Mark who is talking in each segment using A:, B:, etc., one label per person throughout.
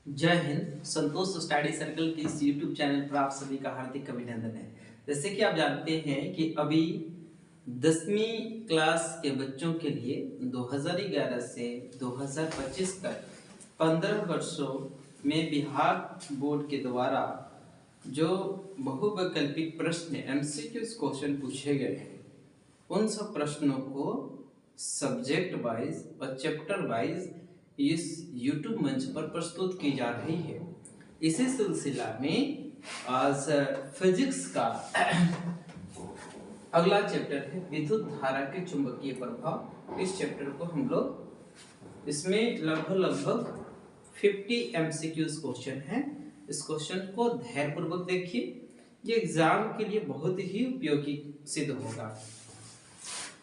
A: जय हिंद। संतोष study circle के इस यूट्यूब चैनल पर आप सभी का हार्दिक अभिनंदन है। जैसे कि आप जानते हैं कि अभी 10वीं क्लास के बच्चों के लिए 2011 से 2025 तक 15 वर्षों में बिहार बोर्ड के द्वारा जो बहुवैकल्पिक प्रश्न एमसीक्यूज क्वेश्चन पूछे गए हैं, उन सब प्रश्नों को सब्जेक्ट वाइज और चैप्टर वाइज इस YouTube मंच पर प्रस्तुत की जा रही है। इसी सिलसिला में आज फिजिक्स का अगला चैप्टर है विद्युत धारा के चुंबकीय प्रभाव। इस चैप्टर को हम लोग इसमें लगभग 50 MCQs क्वेश्चन हैं। इस क्वेश्चन को धैर्यपूर्वक देखिए, ये एग्जाम के लिए बहुत ही उपयोगी सिद्ध होगा।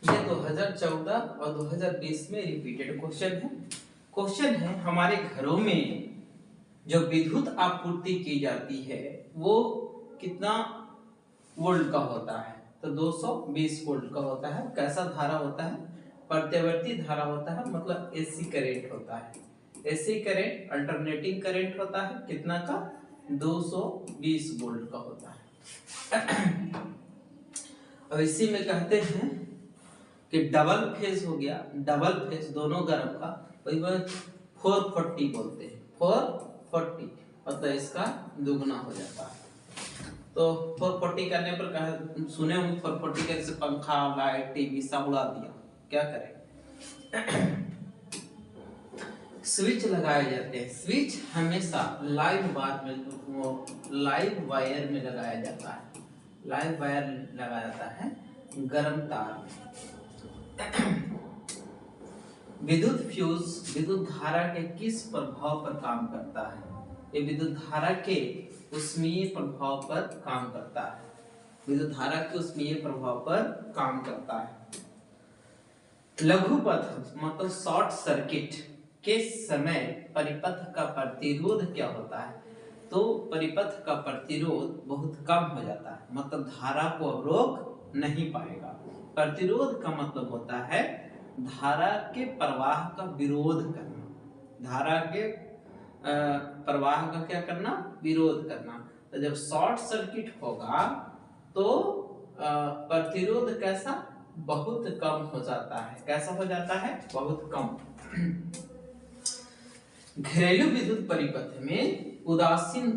A: ये 2014 और 2020 में रिपीटेड क्वेश्चन है। हमारे घरों में जो विद्युत आपूर्ति की जाती है वो कितना वोल्ट का होता है? तो 220 वोल्ट का होता है। कैसा धारा होता है? प्रत्यावर्ती धारा होता है, मतलब एसी करंट होता है। एसी करंट अल्टरनेटिंग करंट होता है, कितना का? 220 वोल्ट का होता है। अब इसी में कहते हैं कि डबल फेज हो गया, डबल फेज दोनों गर्म का 440 बोलते हैं। 440 मतलब इसका दुगना हो जाता है। तो 440 करने पर कहा सुने होंगे 440 करने से पंखा, लाइट, टीवी सब उड़ा दिया। क्या करें? स्विच लगाए जाते हैं। स्विच हमेशा लाइव वायर में लगाया जाता है। लाइव वायर लगाया जाता है गर्म तार में। विद्युत फ्यूज विद्युत धारा के किस प्रभाव पर काम करता है? ये विद्युत धारा के ऊष्मीय प्रभाव पर काम करता है। विद्युत धारा के ऊष्मीय प्रभाव पर काम करता है। लघुपथ मतलब शॉर्ट सर्किट के समय परिपथ का प्रतिरोध क्या होता है? तो परिपथ का प्रतिरोध बहुत कम हो जाता है, मतलब धारा को रोक नहीं पाएगा। प्रतिरोध का मतलब होता है धारा के प्रवाह का विरोध करना। धारा के प्रवाह का क्या करना? विरोध करना। तो जब शॉर्ट सर्किट होगा तो प्रतिरोध कैसा? बहुत कम हो जाता है। कैसा हो जाता है? बहुत कम। घरेलू विद्युत परिपथ में उदासीन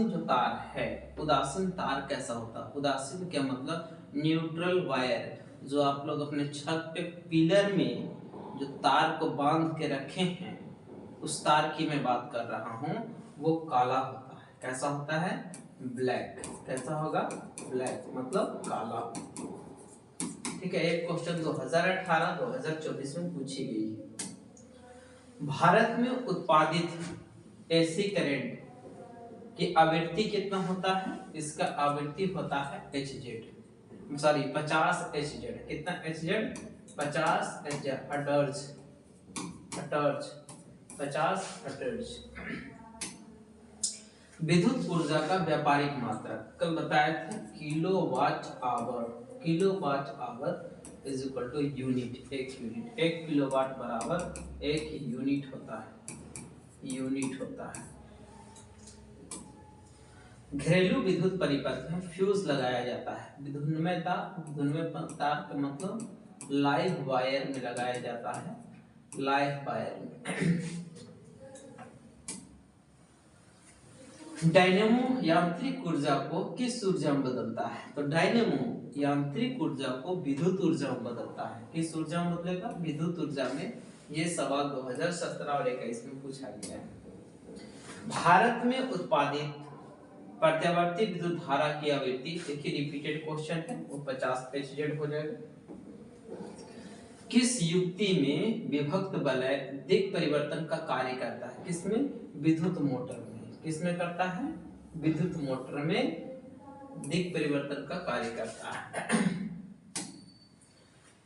A: जो तार है, उदासीन तार कैसा होता है? उदासीन क्या मतलब? Neutral wire. जो आप लोग अपने छत पे पिलर में जो तार को बांध के रखे हैं, उस तार की मैं बात कर रहा हूं, वो काला होता है। कैसा होता है? ब्लैक। कैसा होगा? ब्लैक मतलब काला। ठीक है। एक क्वेश्चन 2018-2024 में पूछी गई है। भारत में उत्पादित एसी करंट की आवृत्ति कितना होता है? इसका आवृत्ति होता है HZ, सॉरी 50 HZ। कितना HZ? 50 HZ hertz. 50 हर्ट्ज। विद्युत ऊर्जा का व्यापारिक मात्रक कल बताया था kilowatt hour is equal to unit. एक किलोवाट बराबर 1 यूनिट होता है। घरेलू विद्युत परिपथ में फ्यूज लगाया जाता है। विद्युन्मय तार का मतलब लाइव वायर में लगाया जाता है। लाइव वायर में। डायनेमो यांत्रिक ऊर्जा को किस ऊर्जा में बदलता है? तो डायनेमो यांत्रिक ऊर्जा को विद्युत ऊर्जा में बदलता है। किस ऊर्जा में बदलेगा? विद्युत ऊर्जा में। ये सवाल 2017 और 21 में पूछा गया है। भारत में उत्पादित प्रत्यावर्ती विद्युत धारा की आवृत्ति, देखिए रिपीटेड क्वेश्चन है, वो 50 HZ हो जाएगा। किस युक्ति में विभक्त वलय दिक् परिवर्तन का कार्य करता है? किसमें? विद्युत मोटर में। किसमें करता है? विद्युत मोटर में दिक् परिवर्तन का कार्य करता है।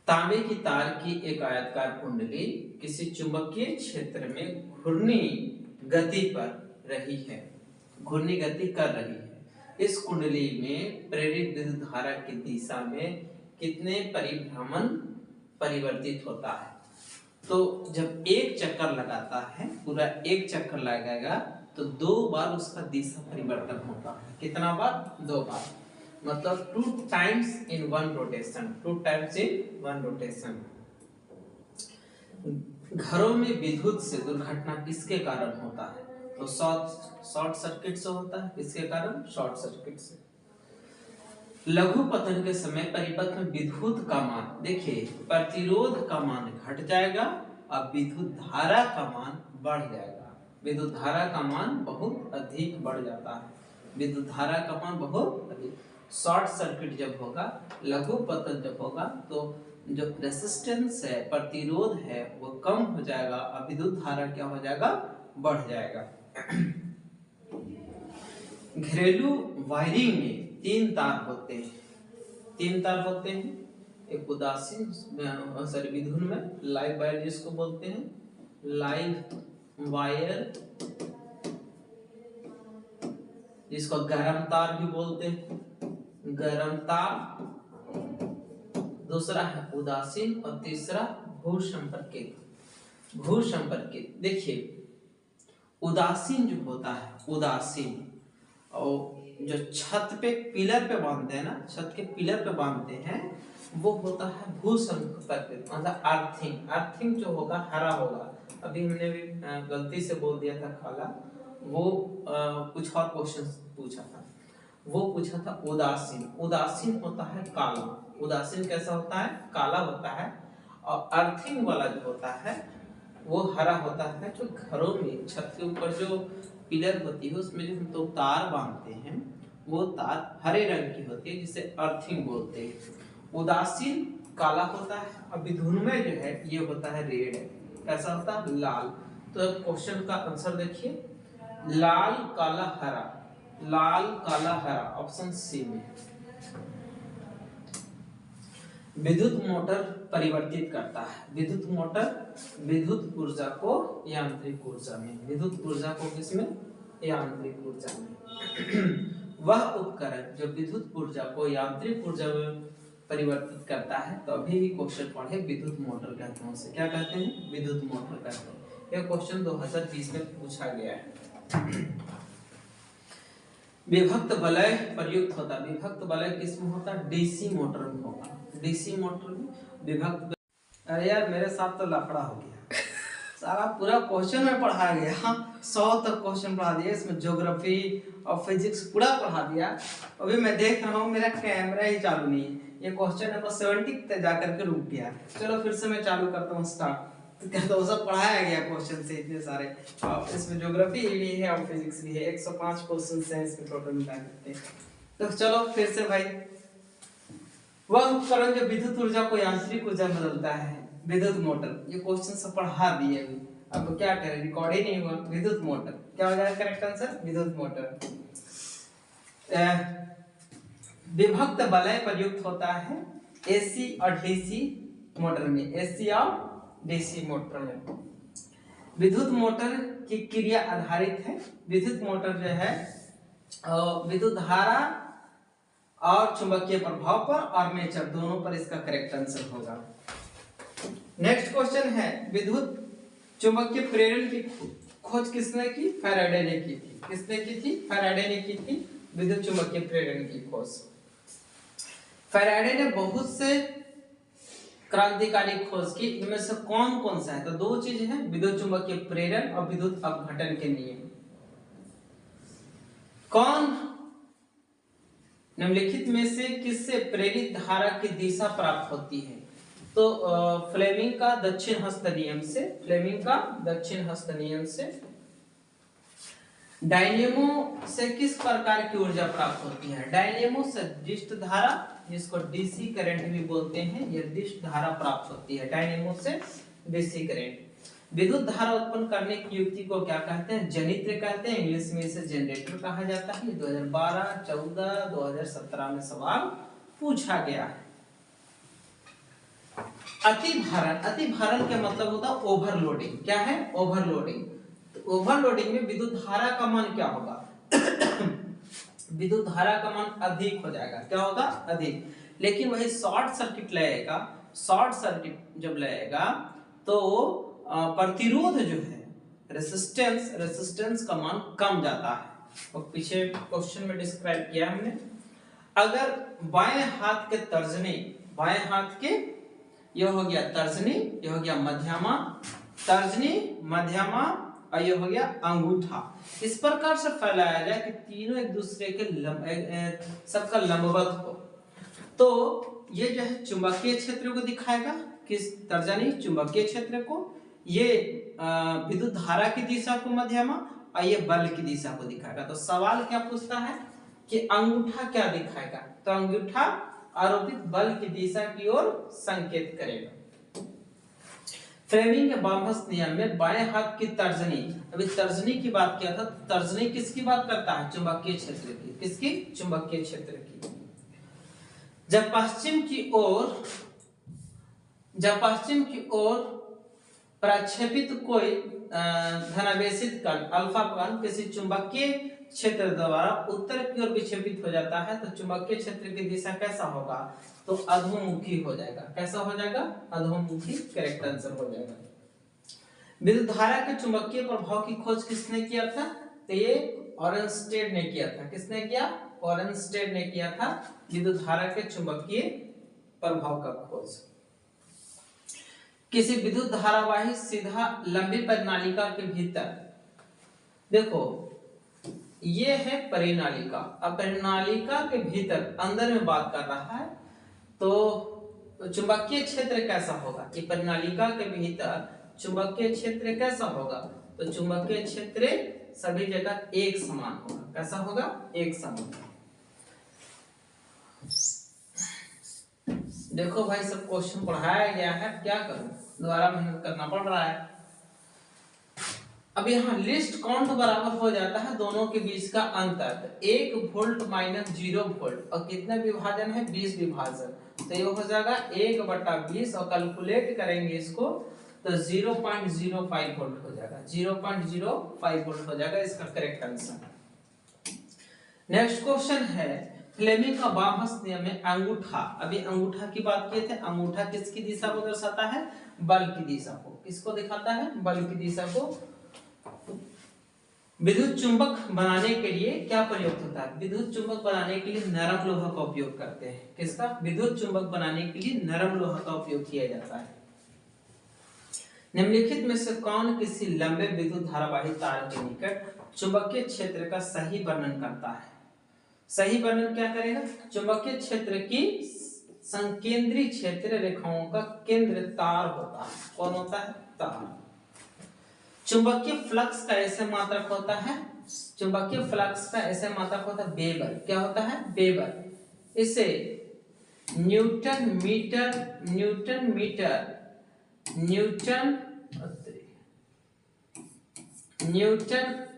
A: तांबे की तार की एक आयताकार कुंडली किसी चुंबकीय क्षेत्र में घूर्णी गति पर रही है, घूर्णी गति कर रही है। इस कुंडली में प्रेरित विद्युत धारा की दिशा में कितने परिभ्रमण परिवर्तित होता है? तो जब एक चक्कर लगाता है, पूरा एक चक्कर लगाएगा तो 2 बार उसका दिशा परिवर्तन होता है। कितना बार? 2 बार, मतलब 2 times in one rotation, 2 times in one rotation. घरों में विद्युत से दुर्घटना किसके कारण होता है? तो शॉर्ट सर्किट से होता है। किसके कारण? शॉर्ट सर्किट से। लघु पतन के समय परिपथ में विद्युत का मान, देखिए प्रतिरोध का मान घट जाएगा और विद्युत धारा का मान बढ़ जाएगा। विद्युत धारा का मान बहुत अधिक बढ़ जाता है। विद्युत धारा का मान बहुत अधिक। शॉर्ट सर्किट जब होगा, लघु पतन जब होगा, तो जो रेसिस्टेंस है, प्रतिरोध है, वो कम हो जाएगा और विद्युत धारा क्या हो जाएगा? बढ़ जाएगा। घरेलू वायरिंग में 3 तार होते हैं। 3 तार होते हैं। एक उदासीन विधुन में लाइव वायर जिसको बोलते हैं, लाइव वायर जिसको गर्म तार भी बोलते हैं, गर्म तार। दूसरा है उदासीन और तीसरा भूसंपर्कित। भूसंपर्कित देखिए उदासीन जो होता है, उदासीन, और जो छत पे पिलर पे बांधते हैं ना, छत के पिलर पे बांधते हैं, वो होता है भूसंपर्कित, मतलब अर्थिंग। अर्थिंग जो होगा हरा होगा। अभी हमने भी गलती से बोल दिया था काला, वो कुछ और क्वेश्चन पूछा था, वो पूछा था उदासीन। उदासीन होता है काला। उदासीन कैसा होता है? काला होता है। और अर्थिंग वाला जो होता है वो हरा होता है। जो घरों में छत के ऊपर जो पिलर होती है उसमें जो हम तो तार बांधते हैं, वो तार हरे रंग की होती है, जिसे अर्थिंग बोलते हैं। उदासीन काला होता है और विधुनमय जो है ये होता है रेड। कैसा होता है? लाल। तो क्वेश्चन का आंसर देखिए, लाल काला हरा, लाल काला हरा, ऑप्शन सी में। विद्युत मोटर परिवर्तित करता है। विद्युत मोटर विद्युत ऊर्जा को यांत्रिक ऊर्जा में, विद्युत ऊर्जा को किसमें? यांत्रिक ऊर्जा में। वह उपकरण जो विद्युत ऊर्जा को यांत्रिक ऊर्जा में परिवर्तित करता है, तो अभी भी क्वेश्चन पढ़े, विद्युत मोटर कहते हैं उसे। क्या कहते हैं? विद्युत मोटर कहते हैं। यह क्वेश्चन 2020 में पूछा गया है। विभक्त वलय प्रयुक्त होता है। विभक्त वलय किसमें होता है? डीसी मोटर में होगा। डीसी मोटर में विभक्त। अरे यार मेरे साथ तो लफड़ा हो गया, सारा पूरा क्वेश्चन में पढ़ा गया, 100 तक क्वेश्चन पढ़ा दिया, इसमें ज्योग्राफी और फिजिक्स पूरा पढ़ा दिया। अभी मैं देख रहा हूँ मेरा कैमरा ही चालू नहीं है, ये क्वेश्चन नंबर 70 तक जाकर के रुक गया। चलो फिर से मैं चालू करता हूँ स्टार्ट। तो सब पढ़ाया गया क्वेश्चन से इतने सारे, और इसमें ज्योग्राफी भी है और फिजिक्स भी है। 105 क्वेश्चन हैं इसमें टोटल मिला करके। तो चलो फिर से भाई, वह उपकरण जो विद्युत ऊर्जा को यांत्रिक ऊर्जा में बदलता है, विद्युत मोटर। ये क्वेश्चन सब पढ़ा दिए अभी, अब क्या करें, रिकॉर्ड ही नहीं हुआ। विद्युत मोटर क्या हो जाएगा करेक्ट आंसर? विद्युत मोटर। विभक्त वलय प्रयुक्त होता है एसी और डीसी मोटर में, एसी और डीसी मोटर में। विद्युत मोटर की क्रिया आधारित है। विद्युत मोटर जो है विद्युत धारा और चुंबकीय प्रभाव पर, आर्मेचर दोनों पर इसका करेक्ट आंसर होगा। नेक्स्ट क्वेश्चन है, विद्युत चुंबकीय प्रेरण की खोज किसने की? फैराडे ने की थी। किसने की थी? फैराडे ने की थी विद्युत चुंबकीय प्रेरण की खोज। फैराडे ने बहुत से क्रांतिकारी खोज की, इनमें से कौन कौन सा है? तो 2 चीज है, विद्युत चुंबकीय प्रेरण और विद्युत अपघटन के नियम। कौन निम्नलिखित में से किससे प्रेरित धारा की दिशा प्राप्त होती है? तो फ्लेमिंग का दक्षिण हस्त नियम से, फ्लेमिंग का दक्षिण हस्त नियम से। डायनेमो से किस प्रकार की ऊर्जा प्राप्त होती है? डायनेमो से डिस्ट धारा, जिसको डीसी करंट भी बोलते हैं, यह डिस्ट धारा प्राप्त होती है डायनेमो से, डीसी करंट। विद्युत धारा उत्पन्न करने की युक्ति को क्या कहते हैं? जनित्र कहते हैं, इंग्लिश में इसे जनरेटर कहा जाता है। 2012, 14, 2017 में सवाल पूछा गया है। अतिभारण, अतिभारण का मतलब होता है ओवरलोडिंग। क्या है? ओवरलोडिंग। तो ओवरलोडिंग में विद्युत धारा का मान क्या होगा? विद्युत धारा का मान अधिक हो जाएगा। क्या होगा? अधिक। लेकिन वही शॉर्ट सर्किट लगेगा, शॉर्ट सर्किट जब लगेगा तो प्रतिरोध जो है, रेसिस्टेंस का मान कम जाता है। और पीछे क्वेश्चन में डिस्क्राइब किया हमने, अगर बाएं हाथ के तर्जनी, बाएं हाथ के, यह हो गया तर्जनी, यह हो गया मध्यमा, तर्जनी मध्यमा और यह हो गया अंगूठा, इस प्रकार से फैलाया जाए कि तीनों एक दूसरे के सबका लंबवत हो, तो ये जो है चुंबकीय क्षेत्र को दिखाएगा, किस तर्जनी चुंबकीय क्षेत्र को, ये विद्युत धारा की दिशा को मध्यमा और ये बल की दिशा को दिखाएगा। तो सवाल क्या पूछता है कि अंगूठा क्या दिखाएगा, तो अंगूठा आरोपित बल की दिशा की ओर संकेत करेगा। फ्लेमिंग के बामहस्त नियम में बाएं हाथ की तर्जनी, अभी तर्जनी की बात किया था, तर्जनी किसकी बात करता है, चुंबकीय क्षेत्र की, किसकी, चुंबकीय क्षेत्र की। जब पश्चिम की ओर प्रक्षेपित कोई धनावेशित कण अल्फा कण किसी चुंबकीय क्षेत्र द्वारा उत्तर की ओर विक्षेपित हो जाता है, तो चुंबकीय क्षेत्र की दिशा कैसा होगा, तो अधोमुखी हो जाएगा। कैसा हो जाएगा, अधोमुखी, करेक्ट आंसर हो जाएगा। विद्युत धारा के चुंबकीय प्रभाव की खोज किसने किया था, तो ये ऑरेंस्टेड ने किया था। किसने किया, ऑरेंस्टेड ने किया था विद्युत धारा के चुंबकीय प्रभाव का खोज। किसी विद्युत धारावाही सीधा लंबी परिनालिका के भीतर, देखो ये है परिनालिका, अब परिनालिका के भीतर अंदर में बात कर रहा है, तो चुंबकीय क्षेत्र कैसा होगा, ये परिनालिका के भीतर चुंबकीय क्षेत्र कैसा होगा, तो चुंबकीय क्षेत्र सभी जगह एक समान होगा। कैसा होगा, एक समान। देखो भाई सब क्वेश्चन पढ़ाया गया है, क्या करूं, दोबारा मेहनत करना पड़ रहा है। अब यहाँ लिस्ट काउंट बराबर हो जाता है दोनों के बीच का अंतर, तो 1 वोल्ट माइनस 0 वोल्ट, और कितने विभाजन है, 20 विभाजन, तो ये हो जाएगा 1/20, और कैलकुलेट करेंगे इसको तो 0.05 वोल्ट हो जाएगा, 0.05 वोल्ट हो जाएगा इसका करेक्ट आंसर। नेक्स्ट क्वेश्चन है, फ्लेमिंग का बामहस्त नियम में अंगूठा, अभी अंगूठा की बात किए थे, अंगूठा किसकी दिशा को दर्शाता है, बल की दिशा को, किसको दिखाता है, बल की दिशा को। विद्युत चुंबक बनाने के लिए क्या प्रयोग होता है, विद्युत चुंबक बनाने के लिए नरम लोहा का उपयोग करते हैं। किसका, विद्युत चुंबक बनाने के लिए नरम लोहा का उपयोग किया जाता है। निम्नलिखित में से कौन किसी लंबे विद्युत धारावाही तार के निकट चुंबकीय क्षेत्र का सही वर्णन करता है। सही वर्णन क्या करेगा, चुंबकीय क्षेत्र की संकेंद्री क्षेत्र रेखाओं का केंद्र तार होता है। कौन होता है, तार। चुंबकीय फ्लक्स का ऐसे मात्रक होता है, चुंबकीय फ्लक्स का ऐसे मात्रक होता है वेबर। क्या होता है, वेबर। इसे न्यूटन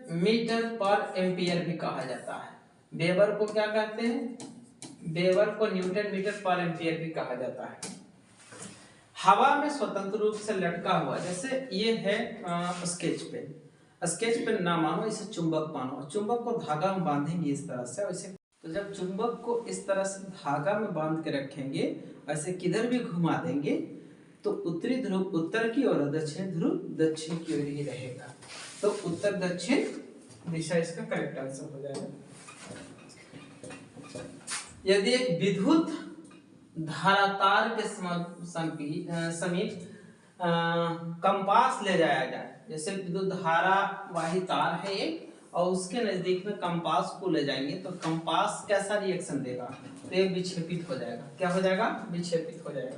A: मीटर पर एम्पियर भी कहा जाता है। वेबर को क्या कहते हैं, वेबर को न्यूटन मीटर पर एम्पियर भी कहा जाता है। हवा में स्वतंत्र रूप से लटका हुआ, जैसे ये है स्केच पेन ना मानो, इसे चुंबक मानो। चुंबक को धागा में बांधेंगे इस तरह से, वैसे तो जब चुंबक को इस तरह से धागा में बांध के रखेंगे, ऐसे किधर भी घुमा देंगे, तो उत्तरी ध्रुव उत्तर की ओर, दक्षिण ध्रुव दक्षिण की ओर ही रहेगा। तो उत्तर दक्षिण दिशा इसका करेक्ट आंसर हो जाएगा। यदि एक विद्युत धारा तार के समीप कंपास ले जाया जाए, जैसे विद्युत धारा वाही तार है एक, और उसके नजदीक में कंपास को ले जाएंगे, तो कंपास कैसा रिएक्शन देगा, तो ये विक्षेपित हो जाएगा। क्या हो जाएगा, विक्षेपित हो जाएगा।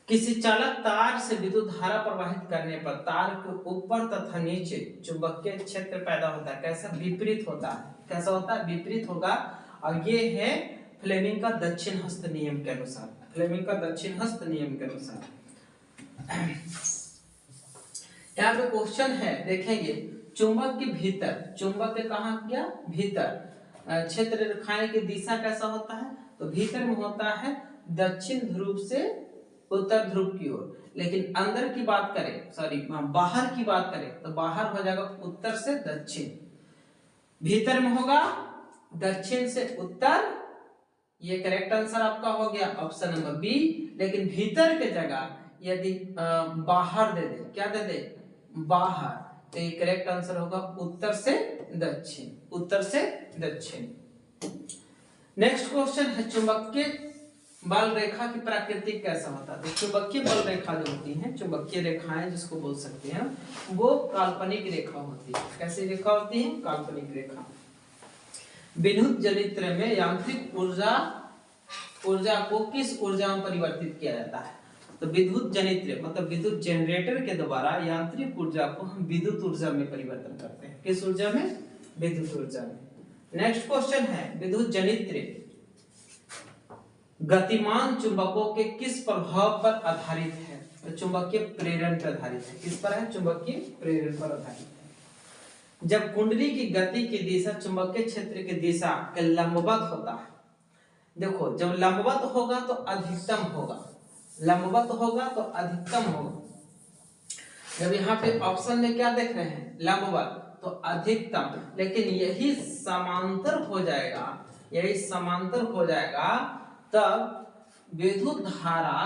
A: किसी चालक तार से विद्युत धारा प्रवाहित करने पर तार के ऊपर तथा नीचे चुंबकीय क्षेत्र पैदा होता है। कैसा, विपरीत होता है। कैसा होता है, विपरीत होगा। और ये है फ्लेमिंग का दक्षिण हस्त नियम के अनुसार, फ्लेमिंग का दक्षिण हस्त नियम के अनुसार। यहाँ पे क्वेश्चन है, देखेंगे चुंबक के भीतर, चुंबक के कहाँ गया, भीतर क्षेत्र रेखाएं की दिशा कैसा होता है, तो भीतर में होता है दक्षिण ध्रुव से उत्तर ध्रुव की ओर। लेकिन अंदर की बात करें, सॉरी बाहर की बात करें, तो बाहर हो जाएगा उत्तर से दक्षिण, भीतर में होगा दक्षिण से उत्तर। ये करेक्ट आंसर आपका हो गया ऑप्शन नंबर बी। लेकिन भीतर के जगह यदि बाहर दे दे, क्या दे दे, बाहर, तो ये करेक्ट आंसर होगा उत्तर से दक्षिण, उत्तर से दक्षिण। नेक्स्ट क्वेश्चन है चुंबकीय बल रेखा की प्रकृति कैसा होता है। तो चुंबकीय बल रेखा जो होती है, चुंबकीय रेखाएं जिसको बोल सकते हैं, वो काल्पनिक रेखा होती है। कैसी रेखा होती है, काल्पनिक रेखा। विद्युत जनित्र में यांत्रिक ऊर्जा को किस ऊर्जा में परिवर्तित किया जाता है। तो विद्युत जनित्र मतलब विद्युत जनरेटर के द्वारा यांत्रिक ऊर्जा को हम विद्युत ऊर्जा में परिवर्तन करते हैं। किस ऊर्जा में, विद्युत ऊर्जा में। नेक्स्ट क्वेश्चन है विद्युत जनित्र गतिमान चुंबकों के किस प्रभाव पर आधारित है। तो चुंबकीय प्रेरण पर आधारित है। किस पर है, चुंबकीय प्रेरण पर आधारित है। जब कुंडली की गति की दिशा चुंबकीय क्षेत्र की दिशा के लंबवत होता है, देखो जब लंबवत होगा तो अधिकतम होगा, लंबवत होगा तो अधिकतम होगा। जब यहाँ पे ऑप्शन में क्या देख रहे हैं, लंबवत, तो अधिकतम। लेकिन यही समांतर हो जाएगा, यही समांतर हो जाएगा, तब विद्युत धारा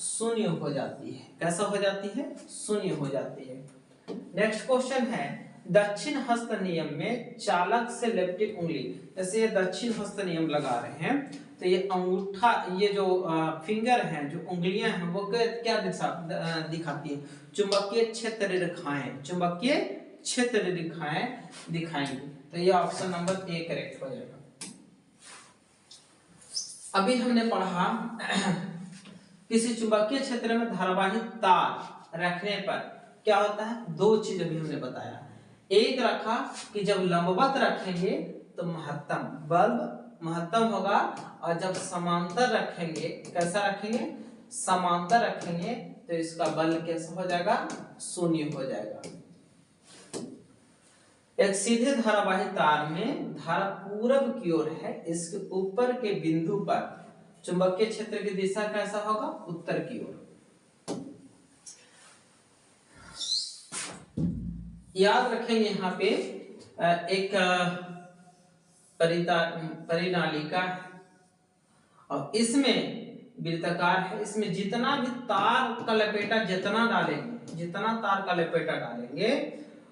A: शून्य हो जाती है। कैसा हो जाती है, शून्य हो जाती है। नेक्स्ट क्वेश्चन है दक्षिण हस्त नियम में चालक से लेफ्टिक उंगली, जैसे ये दक्षिण हस्त नियम लगा रहे हैं, तो ये अंगूठा, ये जो फिंगर हैं, जो उंगलियां हैं, वो क्या दिखाती है, चुंबकीय क्षेत्र रेखाएं, चुंबकीय क्षेत्र रेखाएं दिखाएंगी। तो ये ऑप्शन नंबर ए करेक्ट हो जाएगा। अभी हमने पढ़ा किसी चुंबकीय क्षेत्र में धारावाही तार रखने पर क्या होता है, दो चीज अभी हमने बताया। एक रखा कि जब लंबवत रखेंगे तो महत्तम बल्ब महत्तम होगा, और जब समांतर रखेंगे, कैसा रखेंगे, समांतर रखेंगे, तो इसका बल कैसा हो जाएगा, शून्य हो जाएगा। एक सीधे धारावाही तार में धारा पूरब की ओर है, इसके ऊपर के बिंदु पर चुंबकीय क्षेत्र की दिशा कैसा होगा, उत्तर की ओर। याद रखेंगे यहाँ पे एक परिनालिका है और इसमें वृत्ताकार है। इसमें जितना भी तार का लपेटा जितना डालेंगे, जितना तार का लपेटा डालेंगे,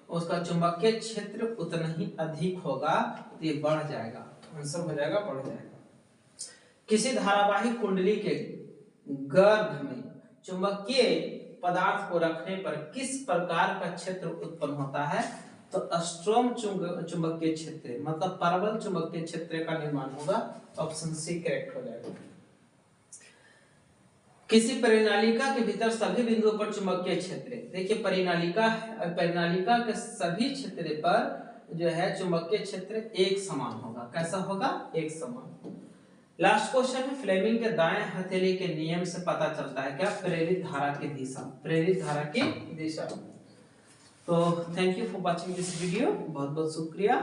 A: उसका चुंबकीय क्षेत्र उतना ही अधिक होगा, तो ये बढ़ जाएगा, आंसर हो जाएगा बढ़ जाएगा। किसी धारावाही कुंडली के गर्भ में चुंबकीय पदार्थ को रखने पर किस प्रकार का क्षेत्र उत्पन्न होता है। तो स्ट्रोम चुंबकीय क्षेत्र मतलब परवल चुंबकीय क्षेत्र का निर्माण होगा। ऑप्शन सी करेक्ट हो जाएगा। किसी परिनालिका के भीतर सभी बिंदुओं पर चुंबकीय क्षेत्र, देखिए परिनालिका के सभी क्षेत्र पर जो है चुंबकीय क्षेत्र एक समान होगा। कैसा होगा, एक समान। लास्ट क्वेश्चन है फ्लेमिंग के दाएं हथेली के नियम से पता चलता है क्या, प्रेरित धारा की दिशा, प्रेरित धारा की दिशा। तो thank you for watching this video, बहुत बहुत शुक्रिया।